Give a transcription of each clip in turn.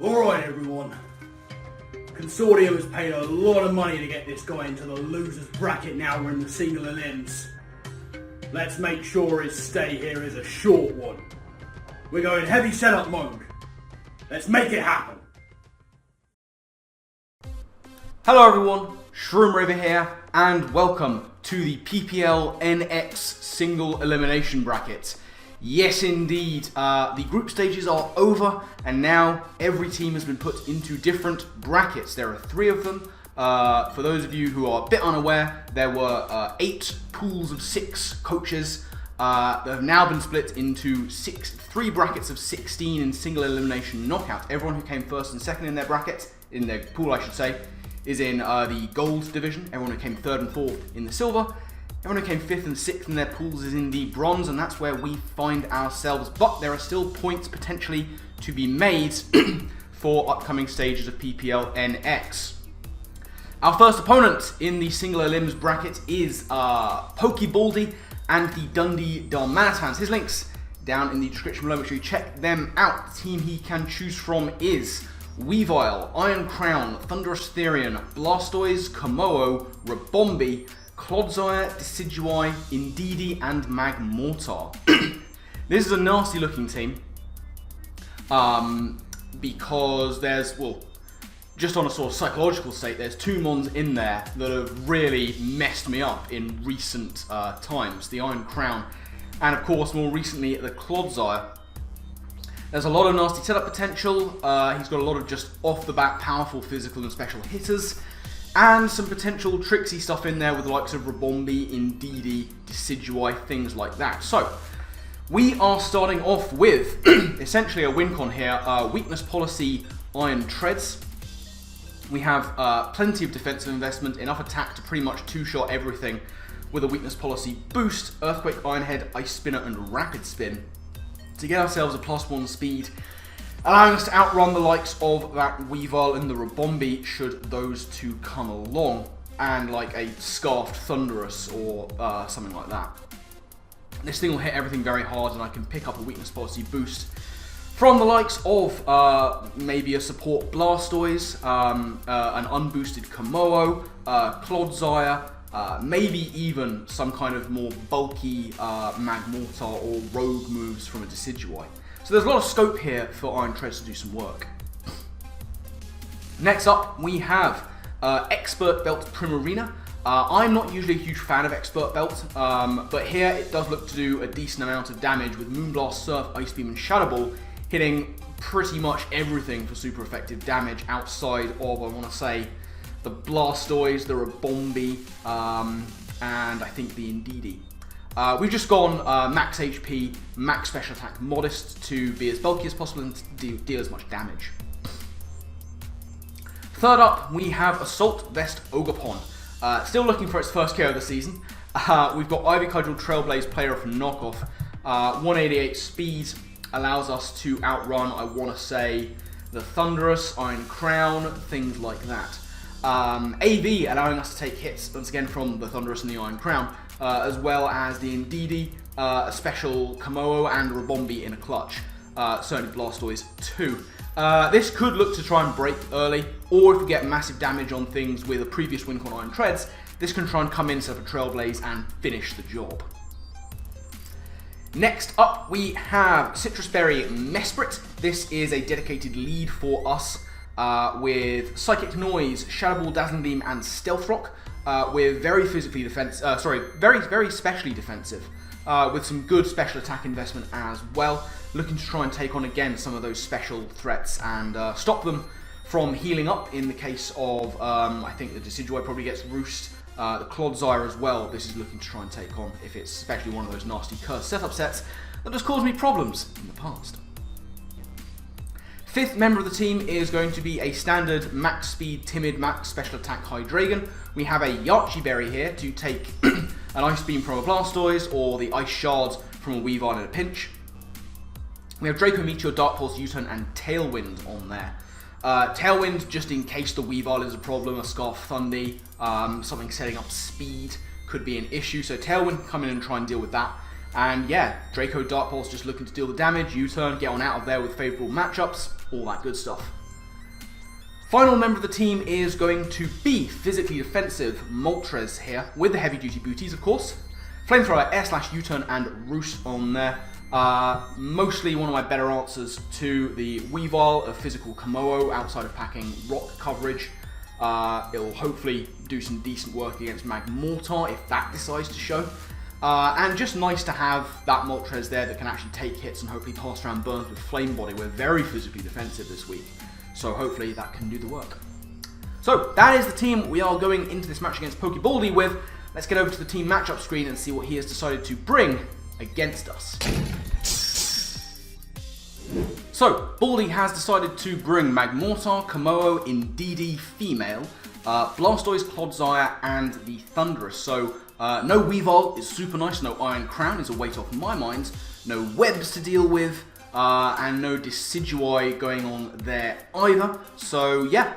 Alright everyone, Consortium has paid a lot of money to get this guy into the losers bracket. Now we're in the single elims. Let's make sure his stay here is a short one. We're going heavy setup mode. Let's make it happen. Hello everyone, Shroomraver here, and welcome to the PPL NX single elimination bracket. Yes indeed, the group stages are over, and now every team has been put into different brackets. There are 3 of them. For those of you who are a bit unaware, there were 8 pools of 6 coaches that have now been split into 3 brackets of 16 in single elimination knockout. Everyone who came first and second in their bracket, in their pool I should say, is in the gold division. Everyone who came 3rd and 4th in the silver. Everyone who came 5th and 6th in their pools is in the bronze, and that's where we find ourselves. But there are still points potentially to be made for upcoming stages of PPL NX. Our first opponent in the single elims bracket is PokeBaldy and the Dundee Darmanitans. His links down in the description below, make sure you check them out. The team he can choose from is Weavile, Iron Crown, Thunderous Therian, Blastoise, Kommo-o, Rabombi, Clodsire, Decidueye, Indeedee, and Magmortar. This is a nasty looking team because there's, well, just on a sort of psychological state, there's 2 mons in there that have really messed me up in recent times. The Iron Crown, and of course more recently the Clodsire. There's a lot of nasty setup potential. He's got a lot of just off the bat powerful physical and special hitters, and some potential tricksy stuff in there with the likes of Rabombi, Indeedee, Decidueye, things like that. So, we are starting off with essentially a win con here. Weakness policy, Iron Treads. We have plenty of defensive investment, enough attack to pretty much 2-shot everything with a weakness policy boost, Earthquake, Iron Head, Ice Spinner, and Rapid Spin to get ourselves a +1 speed, allowing us to outrun the likes of that Weavile and the Rabombi should those 2 come along, and like a Scarfed Thundurus or something like that. This thing will hit everything very hard, and I can pick up a weakness policy boost from the likes of maybe a support Blastoise, an unboosted Kommo-o, Clodsire, maybe even some kind of more bulky Magmortar or rogue moves from a Decidueye. So there's a lot of scope here for Iron Treads to do some work. Next up, we have Expert Belt Primarina. I'm not usually a huge fan of Expert Belt, but here it does look to do a decent amount of damage with Moonblast, Surf, Ice Beam, and Shadow Ball, hitting pretty much everything for super effective damage outside of, I want to say, the Blastoise, the Rabombi, and I think the Indeedee. We've just gone max HP, max special attack, modest to be as bulky as possible and deal as much damage. Third up, we have Assault Vest Ogerpon. Still looking for its first KO of the season. We've got Ivy Cudgel Trailblaze Player from Knockoff. 188 speed allows us to outrun, I want to say, the Thundurus, Iron Crown, things like that. AV allowing us to take hits once again from the Thundurus and the Iron Crown, as well as the Indeedee, a special Kommo-o, and Rabombi in a clutch. Certainly Blastoise too. This could look to try and break early, or if we get massive damage on things with a previous win con Iron Treads, this can try and come in, set up a Trailblaze, and finish the job. Next up, we have Citrus Berry Mesprit. This is a dedicated lead for us with Psychic Noise, Shadow Ball, Dazzling Beam, and Stealth Rock. We're very physically defensive, very specially defensive, with some good special attack investment as well. Looking to try and take on again some of those special threats and stop them from healing up in the case of, I think the Decidueye probably gets Roost, the Clodsire as well. This is looking to try and take on if it's especially one of those nasty cursed setup sets that has caused me problems in the past. 5th member of the team is going to be a standard max speed, timid, max special attack Hydreigon. We have a Yachi Berry here to take an Ice Beam from a Blastoise or the Ice Shards from a Weavile in a pinch. We have Draco Meteor, Dark Pulse, U-Turn, and Tailwind on there. Tailwind just in case the Weavile is a problem, a Scarf Thundy, something setting up speed could be an issue, so Tailwind can come in and try and deal with that. And yeah, Draco Dark Pulse just looking to deal the damage, U-turn, get on out of there with favourable matchups, all that good stuff. Final member of the team is going to be physically defensive Moltres here, with the heavy duty booties of course. Flamethrower, Air/U-turn and Roost on there. Mostly one of my better answers to the Weavile of physical Kommo-o outside of packing rock coverage. It'll hopefully do some decent work against Magmortar if that decides to show. And just nice to have that Moltres there that can actually take hits and hopefully pass around burns with Flame Body. We're very physically defensive this week, so hopefully that can do the work. So that is the team we are going into this match against PokeBaldy with. Let's get over to the team matchup screen and see what he has decided to bring against us. So, Baldy has decided to bring Magmortar, Kommo-o, Indeedee Female, Blastoise, Clodsire, and the Thundurus. So, no Weavile is super nice, no Iron Crown is a weight off my mind, no Webs to deal with, and no Decidueye going on there either. So, yeah,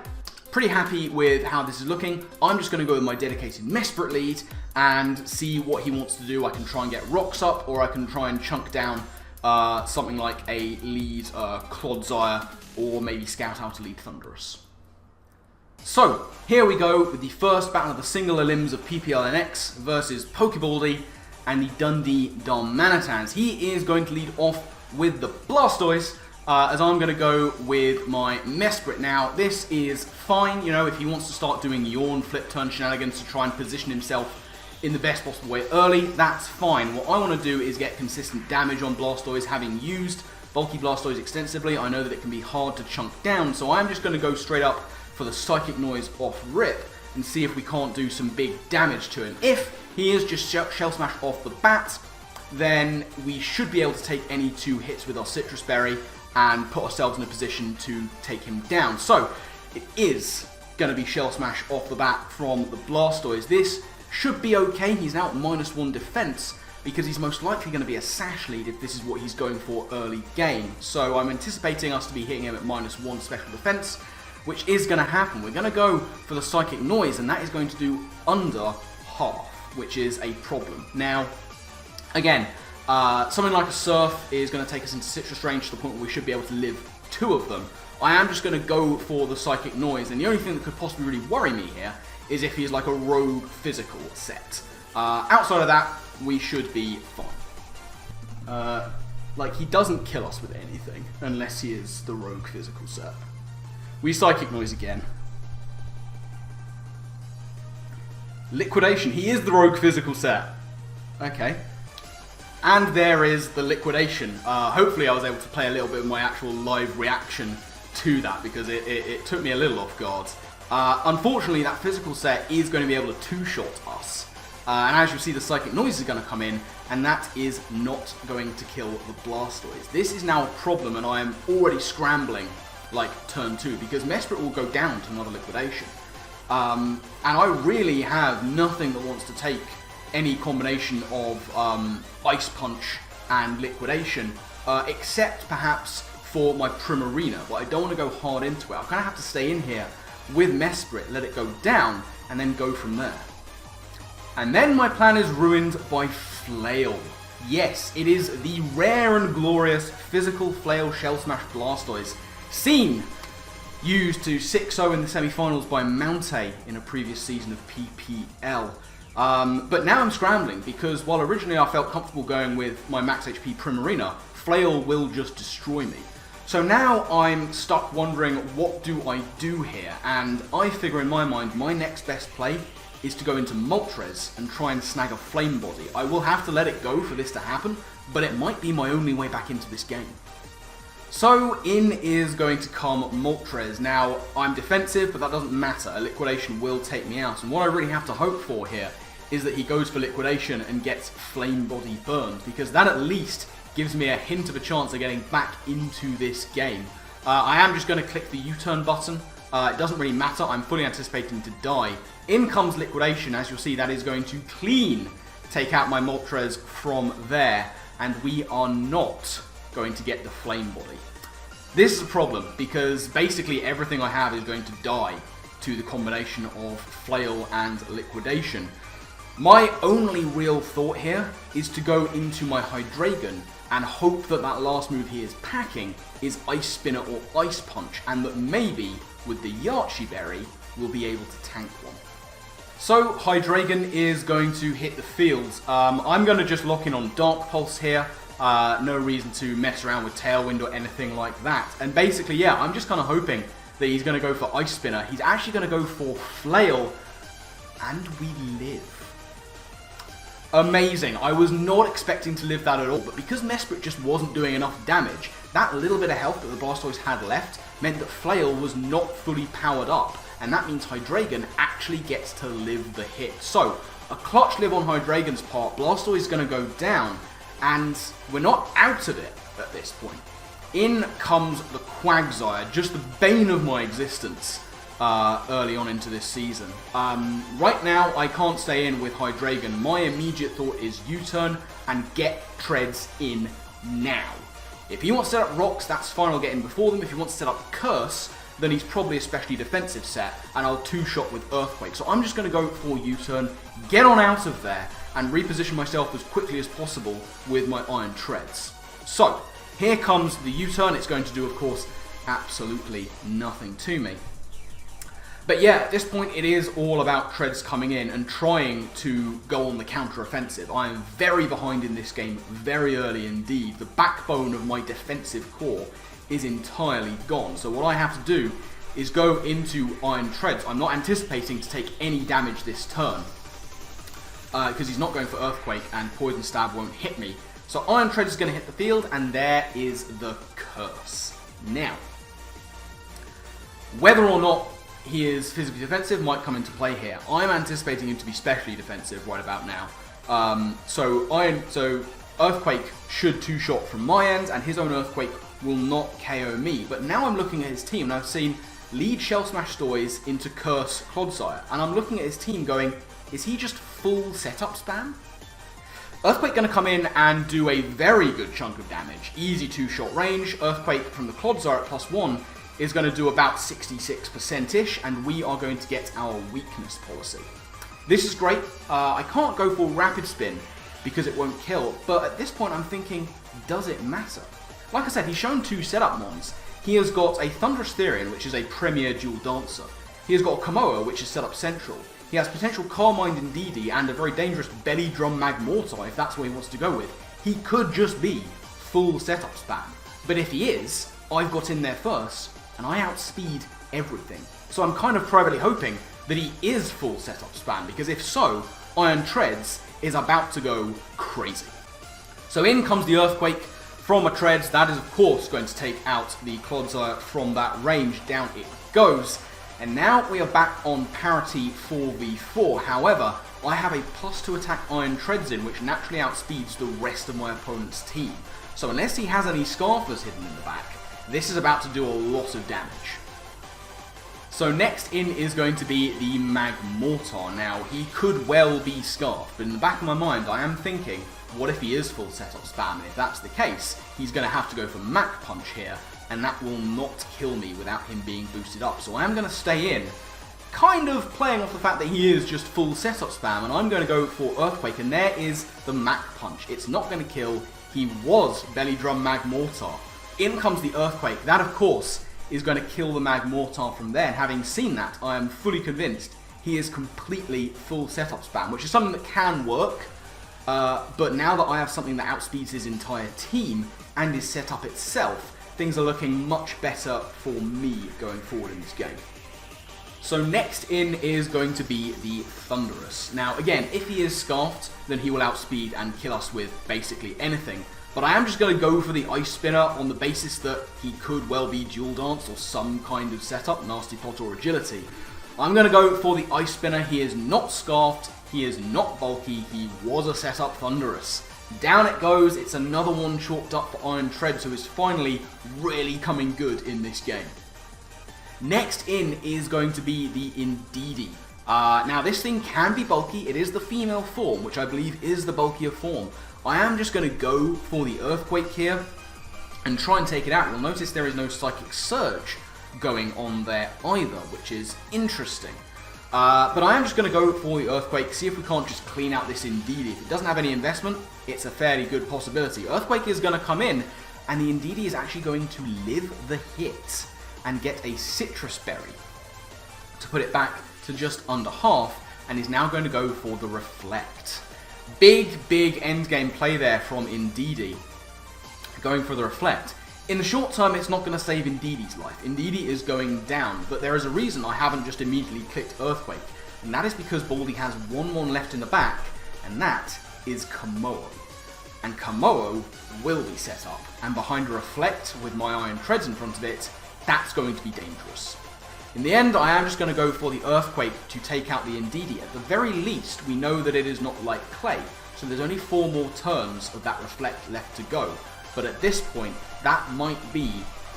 pretty happy with how this is looking. I'm just going to go with my dedicated Mesprit lead and see what he wants to do. I can try and get rocks up, or I can try and chunk down something like a lead Clodsire, or maybe scout out a lead Thundurus. So, here we go with the first battle of the singular limbs of PPL NX versus PokeBaldy and the Dundee Darmanitans. He is going to lead off with the Blastoise, as I'm going to go with my Mesprit. Now, this is fine, you know, if he wants to start doing yawn, flip turn shenanigans to try and position himself in the best possible way early, that's fine. What I want to do is get consistent damage on Blastoise. Having used bulky Blastoise extensively, I know that it can be hard to chunk down, so I'm just going to go straight up for the Psychic Noise off rip and see if we can't do some big damage to him. If he is just Shell Smash off the bat, then we should be able to take any 2 hits with our Citrus Berry and put ourselves in a position to take him down. So, it is going to be Shell Smash off the bat from the Blastoise. This should be okay. He's now at -1 defense because he's most likely going to be a Sash lead if this is what he's going for early game. So I'm anticipating us to be hitting him at -1 special defense, which is going to happen. We're going to go for the Psychic Noise, and that is going to do under half, which is a problem. Now, again, something like a Surf is going to take us into Citrus range to the point where we should be able to live 2 of them. I am just going to go for the Psychic Noise, and the only thing that could possibly really worry me here is if he's like a rogue physical set. Outside of that, we should be fine. Like, he doesn't kill us with anything, unless he is the rogue physical set. We Psychic Noise again. Liquidation, he is the rogue physical set. Okay. And there is the Liquidation. Hopefully I was able to play a little bit of my actual live reaction to that, because it took me a little off guard. Unfortunately, that physical set is going to be able to 2-shot us. And as you see, the Psychic Noise is going to come in, and that is not going to kill the Blastoise. This is now a problem, and I am already scrambling, like, turn 2, because Mesprit will go down to another Liquidation. And I really have nothing that wants to take any combination of Ice Punch and Liquidation, except perhaps for my Primarina, but I don't want to go hard into it. I kind of have to stay in here with Mesprit, let it go down, and then go from there. And then my plan is ruined by Flail. Yes, it is the rare and glorious physical Flail Shell Smash Blastoise, seen used to 6-0 in the semi-finals by Mountay in a previous season of PPL. But now I'm scrambling, because while originally I felt comfortable going with my max HP Primarina, Flail will just destroy me. So now I'm stuck wondering, what do I do here? And I figure in my mind, my next best play is to go into Moltres and try and snag a Flame Body. I will have to let it go for this to happen, but it might be my only way back into this game. So in is going to come Moltres. Now, I'm defensive, but that doesn't matter. A Liquidation will take me out. And what I really have to hope for here is that he goes for Liquidation and gets Flame Body burned, because that at least gives me a hint of a chance of getting back into this game. I am just going to click the U-turn button. It doesn't really matter. I'm fully anticipating to die. In comes Liquidation. As you'll see, that is going to clean take out my Moltres from there, and we are not going to get the Flame Body. This is a problem, because basically everything I have is going to die to the combination of Flail and Liquidation. My only real thought here is to go into my Hydreigon and hope that that last move he is packing is Ice Spinner or Ice Punch, and that maybe with the Yachi Berry we'll be able to tank one. So Hydreigon is going to hit the field. I'm going to just lock in on Dark Pulse here. No reason to mess around with Tailwind or anything like that. And basically, yeah, I'm just kind of hoping that he's going to go for Ice Spinner. He's actually going to go for Flail, and we live. Amazing. I was not expecting to live that at all, but because Mesprit just wasn't doing enough damage, that little bit of health that the Blastoise had left meant that Flail was not fully powered up, and that means Hydreigon actually gets to live the hit. So, a clutch live on Hydreigon's part, Blastoise is going to go down, and we're not out of it at this point. In comes the Quagsire, just the bane of my existence early on into this season. Right now, I can't stay in with Hydreigon. My immediate thought is U-turn and get Treads in now. If he wants to set up Rocks, that's fine, I'll get in before them. If he wants to set up Curse, then he's probably a specially defensive set, and I'll two-shot with Earthquake. So I'm just going to go for U-turn, get on out of there, and reposition myself as quickly as possible with my Iron Treads. So, here comes the U-turn. It's going to do, of course, absolutely nothing to me. But yeah, at this point it is all about Treads coming in and trying to go on the counter-offensive. I am very behind in this game, very early indeed. The backbone of my defensive core is entirely gone. So what I have to do is go into Iron Treads. I'm not anticipating to take any damage this turn, because he's not going for Earthquake and Poison Stab won't hit me. So Iron Treads is going to hit the field, and there is the Curse. Now, whether or not he is physically defensive might come into play here. I'm anticipating him to be specially defensive right about now. So Earthquake should two-shot from my end, and his own Earthquake will not KO me. But now I'm looking at his team, and I've seen lead Shell Smash Stoys into Curse Clodsire, and I'm looking at his team going, is he just full setup spam? Earthquake going to come in and do a very good chunk of damage. Easy two-shot range. Earthquake from the Clodsire at +1 is going to do about 66%-ish, and we are going to get our weakness policy. This is great. I can't go for Rapid Spin because it won't kill, but at this point I'm thinking, does it matter? Like I said, he's shown two setup mons. He has got a Thunderous Therian, which is a premier dual dancer. He has got a Kommo-o, which is set up central. He has potential Carmine and DD and a very dangerous Belly Drum Magmortar if that's what he wants to go with. He could just be full setup spam. But if he is, I've got in there first, and I outspeed everything. So I'm kind of privately hoping that he is full setup spam, because if so, Iron Treads is about to go crazy. So in comes the Earthquake from a Treads. That is of course going to take out the Clodsire from that range. Down it goes. And now we are back on parity 4v4. However, I have a +2 attack Iron Treads in, which naturally outspeeds the rest of my opponent's team. So unless he has any Scarfers hidden in the back, this is about to do a lot of damage. So next in is going to be the Magmortar. Now, he could well be Scarfed, but in the back of my mind I am thinking, what if he is full setup spam? And if that's the case, he's going to have to go for Mach Punch here, and that will not kill me without him being boosted up. So I am going to stay in, kind of playing off the fact that he is just full setup spam, and I'm going to go for Earthquake, and there is the Mach Punch. It's not going to kill. He was Belly Drum Magmortar. In comes the Earthquake. That, of course, is going to kill the Magmortar from there. And having seen that, I am fully convinced he is completely full setup spam, which is something that can work. But now that I have something that outspeeds his entire team and is set up itself, things are looking much better for me going forward in this game. So next in is going to be the Thunderous. Now again, if he is Scarfed, then he will outspeed and kill us with basically anything. But I am just going to go for the Ice Spinner on the basis that he could well be Dual Dance or some kind of setup, Nasty Plot or Agility. I'm going to go for the Ice Spinner. He is not Scarfed, he is not bulky, he was a setup Thunderous. Down it goes. It's another one chalked up for Iron Treads, who is finally really coming good in this game. Next in is going to be the Indeedee. Now this thing can be bulky. It is the female form, which I believe is the bulkier form. I am just going to go for the Earthquake here and try and take it out. You'll notice there is no Psychic Surge going on there either, which is interesting. But I am just going to go for the Earthquake, see if we can't just clean out this Indeedee. If it doesn't have any investment, it's a fairly good possibility. Earthquake is going to come in, and the Indeedee is actually going to live the hit and get a Citrus Berry to put it back to just under half, and is now going to go for the Reflect. Big endgame play there from Indeedee, going for the Reflect. In the short term, it's not going to save Indeedee's life. Indeedee is going down, but there is a reason I haven't just immediately clicked Earthquake, and that is because Baldy has 1/1 left in the back, and that is Kommo-o. And Kommo-o will be set up, and behind a Reflect with my Iron Treads in front of it, that's going to be dangerous. In the end, I am just going to go for the Earthquake to take out the Indeedee. At the very least, we know that it is not like Clay, so there's only 4 more turns of that Reflect left to go. But at this point, that might be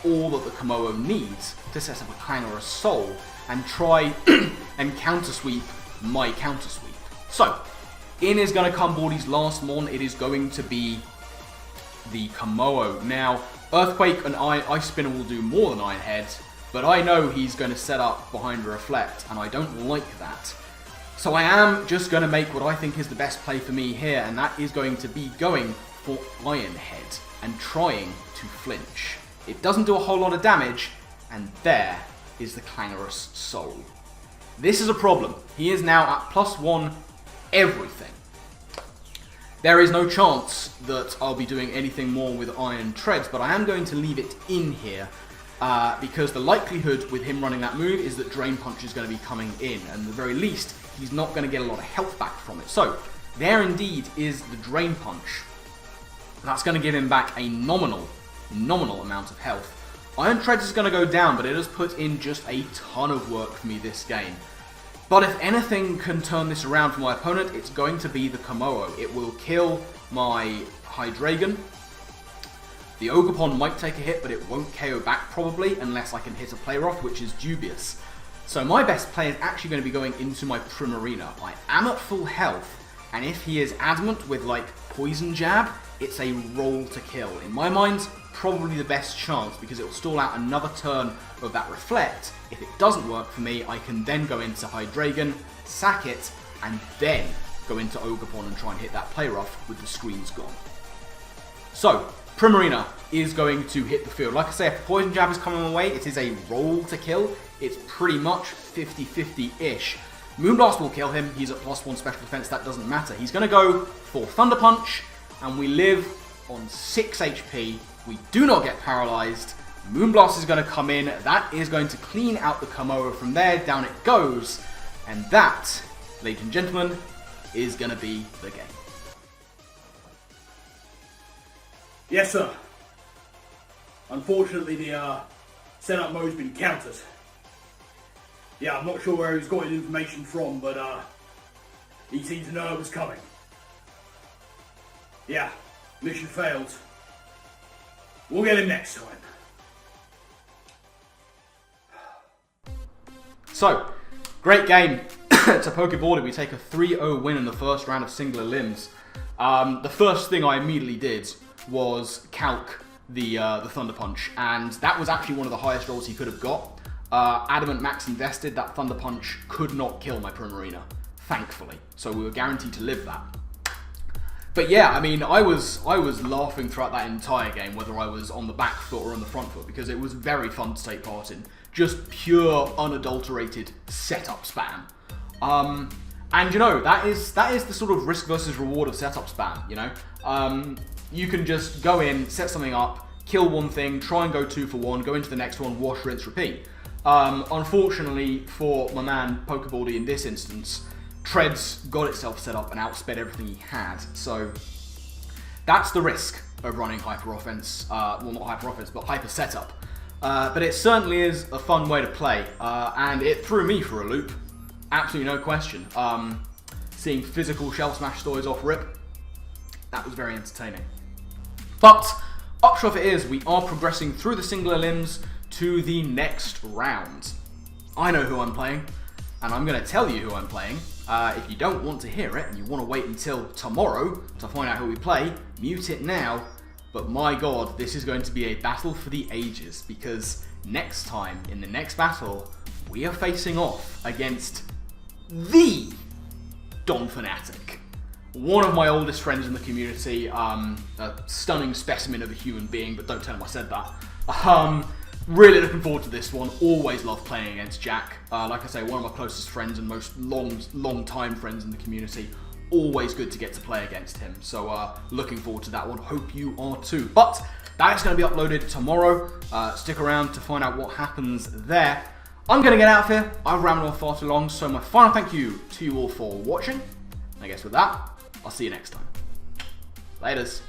all that the Kommo-o needs to set up a Clangorous Soul and try and countersweep my countersweep. So, in is going to come Baldy's last Mon. It is going to be the Kommo-o. Now, Earthquake and Ice Spinner will do more than Iron Head, but I know he's going to set up behind a Reflect, and I don't like that. So I am just going to make what I think is the best play for me here, and that is going to be going for Iron Head and trying to flinch. It doesn't do a whole lot of damage, and there is the Clangorous Soul. This is a problem. He is now at +1 everything. There is no chance that I'll be doing anything more with Iron Treads, but I am going to leave it in here because the likelihood with him running that move is that Drain Punch is going to be coming in, and at the very least, he's not going to get a lot of health back from it. So, there indeed is the Drain Punch. That's going to give him back a nominal amount of health. Iron Treads is going to go down, but it has put in just a ton of work for me this game. But if anything can turn this around for my opponent, it's going to be the Kommo-o. It will kill my Hydreigon. The Ogerpon might take a hit, but it won't KO back probably, unless I can hit a Play Rough, which is dubious. So my best play is actually going to be going into my Primarina. I am at full health, and if he is adamant with like Poison Jab, it's a roll to kill. In my mind, probably the best chance, because it will stall out another turn of that Reflect. If it doesn't work for me, I can then go into Hydreigon, sack it, and then go into Ogerpon and try and hit that Play Rough with the screens gone. So, Primarina is going to hit the field. Like I say, if Poison Jab is coming away, it is a roll to kill. It's pretty much 50-50-ish. Moonblast will kill him. He's at +1 special defense. That doesn't matter. He's going to go for Thunder Punch, and we live on 6 HP. We do not get paralyzed. Moonblast is going to come in. That is going to clean out the Kommo-o. From there, down it goes. And that, ladies and gentlemen, is going to be the game. Yes, sir. Unfortunately, the setup mode's been countered. Yeah, I'm not sure where he's got his information from, but he seemed to know it was coming. Yeah, mission failed. We'll get him next time. So, great game to PokeBaldy. We take a 3-0 win in the first round of Singular Limbs. The first thing I immediately did was calc the Thunder Punch, and that was actually one of the highest rolls he could have got. Adamant Max invested, that Thunder Punch could not kill my Primarina, thankfully. So we were guaranteed to live that. But yeah, I mean, I was laughing throughout that entire game, whether I was on the back foot or on the front foot, because it was very fun to take part in. Just pure, unadulterated setup spam. And you know, that is the sort of risk versus reward of setup spam, you know? You can just go in, set something up, kill one thing, try and go 2 for 1, go into the next one, wash, rinse, repeat. Unfortunately for my man PokeBaldy in this instance, Treads got itself set up and outsped everything he had. So that's the risk of running Hyper Offense. Well, not Hyper Offense, but Hyper Setup. But it certainly is a fun way to play, and it threw me for a loop. Absolutely no question. Seeing physical Shell Smash stories off rip, that was very entertaining. But upshot of it is, we are progressing through the Singular Limbs to the next round. I know who I'm playing, and I'm going to tell you who I'm playing. If you don't want to hear it, and you want to wait until tomorrow to find out who we play, mute it now. But my god, this is going to be a battle for the ages, because next time, in the next battle, we are facing off against the Dom Fanatic. One of my oldest friends in the community, a stunning specimen of a human being, but don't tell him I said that. Really looking forward to this one. Always love playing against Jack. Like I say, one of my closest friends and most long time friends in the community. Always good to get to play against him. So looking forward to that one. Hope you are too. But that's going to be uploaded tomorrow. Stick around to find out what happens there. I'm going to get out of here. I've rambled on far too long. So my final thank you to you all for watching. I guess with that, I'll see you next time. Laters.